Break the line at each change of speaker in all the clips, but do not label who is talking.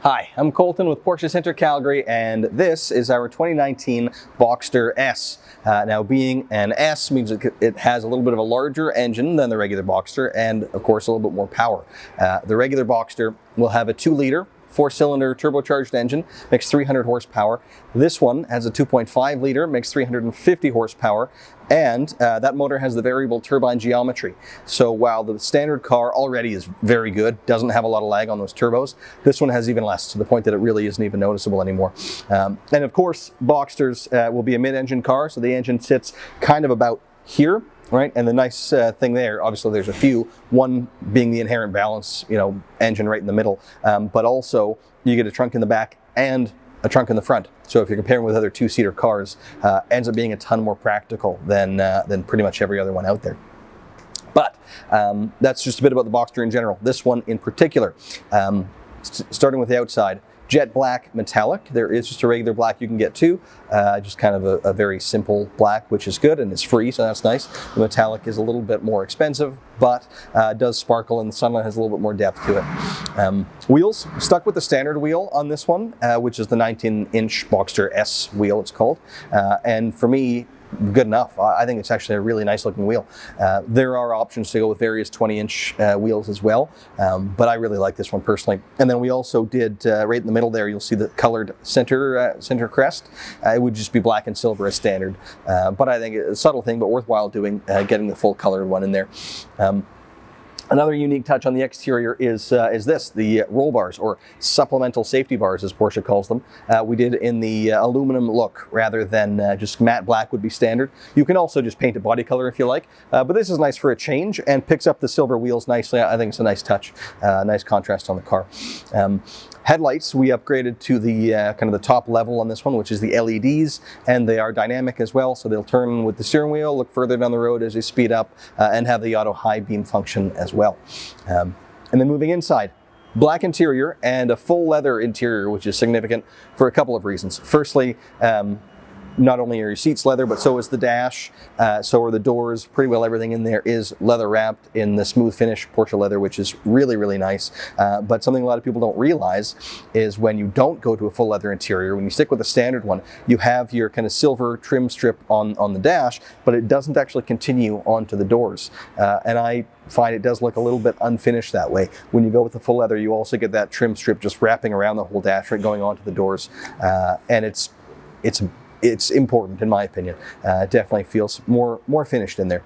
Hi, I'm Colton with Porsche Center Calgary, and this is our 2019 Boxster S. Now, being an S means it has a little bit of a larger engine than the regular Boxster, and of course a little bit more power. The regular Boxster will have a 2-liter 4-cylinder turbocharged engine, makes 300 horsepower. This one has a 2.5 liter, makes 350 horsepower, and that motor has the variable turbine geometry. So while the standard car already is very good, doesn't have a lot of lag on those turbos, this one has even less, to the point that it really isn't even noticeable anymore. And of course, Boxsters will be a mid-engine car, so the engine sits kind of about here. Right, and the nice thing there, obviously there's a few, one being the inherent balance, engine right in the middle, but also you get a trunk in the back and a trunk in the front. So if you're comparing with other 2-seater cars, ends up being a ton more practical than pretty much every other one out there. But that's just a bit about the Boxster in general. This one in particular, starting with the outside. Jet black metallic. There is just a regular black you can get too, just kind of a very simple black, which is good and it's free, so that's nice. The metallic is a little bit more expensive, but does sparkle, and the sunlight has a little bit more depth to it. Wheels, stuck with the standard wheel on this one, which is the 19-inch Boxster S wheel, it's called. And for me, good enough. I think it's actually a really nice looking wheel. There are options to go with various 20-inch wheels as well, but I really like this one personally. And then we also did, right in the middle there, you'll see the colored center crest. It would just be black and silver as standard, but I think it's a subtle thing, but worthwhile doing, getting the full colored one in there. Another unique touch on the exterior is this, the roll bars, or supplemental safety bars as Porsche calls them. We did in the aluminum look rather than just matte black would be standard. You can also just paint a body color if you like, but this is nice for a change and picks up the silver wheels nicely. I think it's a nice touch, nice contrast on the car. Headlights, we upgraded to the kind of the top level on this one, which is the LEDs, and they are dynamic as well, so they'll turn with the steering wheel, look further down the road as you speed up, and have the auto high beam function as well. And then moving inside, black interior and a full leather interior, which is significant for a couple of reasons. Firstly, not only are your seats leather, but so is the dash, so are the doors. Pretty well everything in there is leather wrapped in the smooth finish Porsche leather, which is really, really nice. But something a lot of people don't realize is when you don't go to a full leather interior, when you stick with the standard one, you have your kind of silver trim strip on the dash, but it doesn't actually continue onto the doors. And I find it does look a little bit unfinished that way. When you go with the full leather, you also get that trim strip just wrapping around the whole dash, right, going onto the doors. And it's important, in my opinion. It definitely feels more finished in there.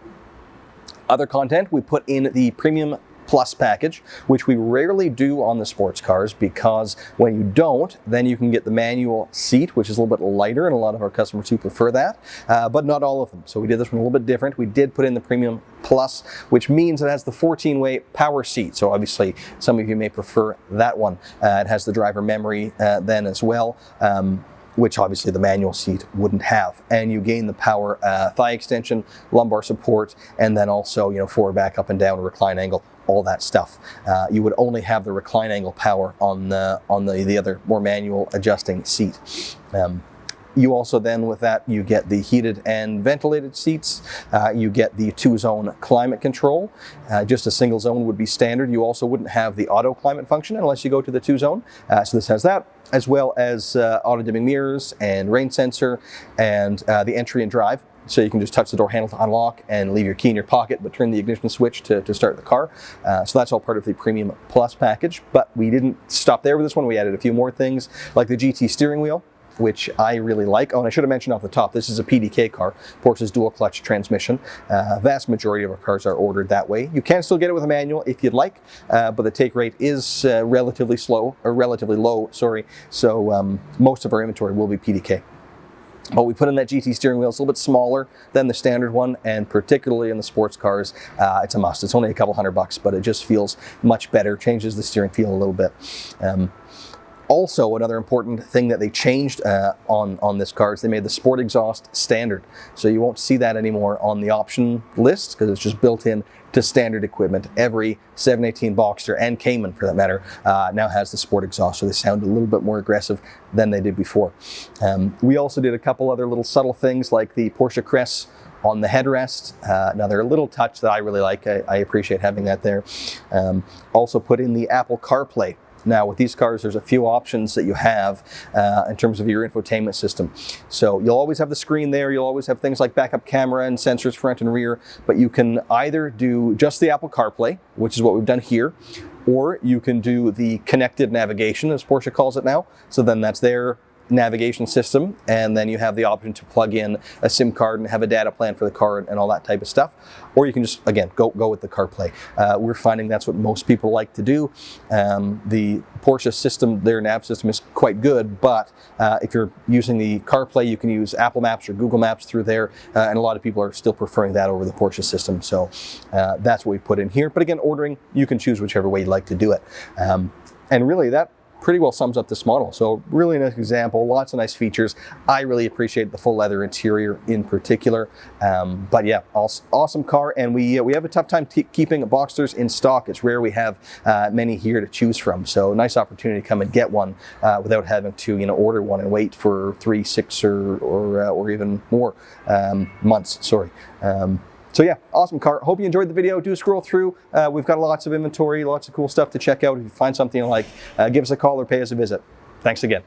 Other content, we put in the Premium Plus package, which we rarely do on the sports cars, because when you don't, then you can get the manual seat, which is a little bit lighter, and a lot of our customers do prefer that, but not all of them. So we did this one a little bit different. We did put in the Premium Plus, which means it has the 14-way power seat. So obviously, some of you may prefer that one. It has the driver memory then as well, which obviously the manual seat wouldn't have. And you gain the power thigh extension, lumbar support, and then also, forward, back, up and down, recline angle, all that stuff. You would only have the recline angle power on the other more manual adjusting seat. You also then, with that, you get the heated and ventilated seats. You get the 2-zone climate control. Just a single zone would be standard. You also wouldn't have the auto climate function unless you go to the 2-zone. So this has that, as well as auto dimming mirrors and rain sensor, and the entry and drive. So you can just touch the door handle to unlock and leave your key in your pocket, but turn the ignition switch to start the car. So that's all part of the Premium Plus package. But we didn't stop there with this one. We added a few more things, like the GT steering wheel, which I really like. Oh, and I should have mentioned off the top, this is a PDK car, Porsche's dual clutch transmission. Vast majority of our cars are ordered that way. You can still get it with a manual if you'd like, but the take rate is relatively low, sorry. So most of our inventory will be PDK. But we put in that GT steering wheel. It's a little bit smaller than the standard one, and particularly in the sports cars, it's a must. It's only a couple $100, but it just feels much better, changes the steering feel a little bit. Also, another important thing that they changed on this car is they made the sport exhaust standard. So you won't see that anymore on the option list, because it's just built in to standard equipment. Every 718 Boxster, and Cayman for that matter, now has the sport exhaust, so they sound a little bit more aggressive than they did before. We also did a couple other little subtle things, like the Porsche crest on the headrest. Another little touch that I really like. I appreciate having that there. Also put in the Apple CarPlay Now with these cars, there's a few options that you have in terms of your infotainment system. So you'll always have the screen there, you'll always have things like backup camera and sensors front and rear, but you can either do just the Apple CarPlay, which is what we've done here, or you can do the connected navigation, as Porsche calls it now. So then that's their navigation system, and then you have the option to plug in a SIM card and have a data plan for the car and all that type of stuff. Or you can just, again, go with the CarPlay. We're finding that's what most people like to do. The Porsche system, their nav system is quite good, but if you're using the CarPlay, you can use Apple Maps or Google Maps through there, and a lot of people are still preferring that over the Porsche system. So that's what we put in here. But again, ordering, you can choose whichever way you'd like to do it. And really, that pretty well sums up this model. So really nice example, lots of nice features. I really appreciate the full leather interior in particular. But yeah, awesome car, and we have a tough time keeping Boxsters in stock. It's rare we have many here to choose from. So nice opportunity to come and get one without having to order one and wait for 3, 6, or even more months. Sorry. So yeah, awesome car. Hope you enjoyed the video. Do scroll through. We've got lots of inventory, lots of cool stuff to check out. If you find something you like, give us a call or pay us a visit. Thanks again.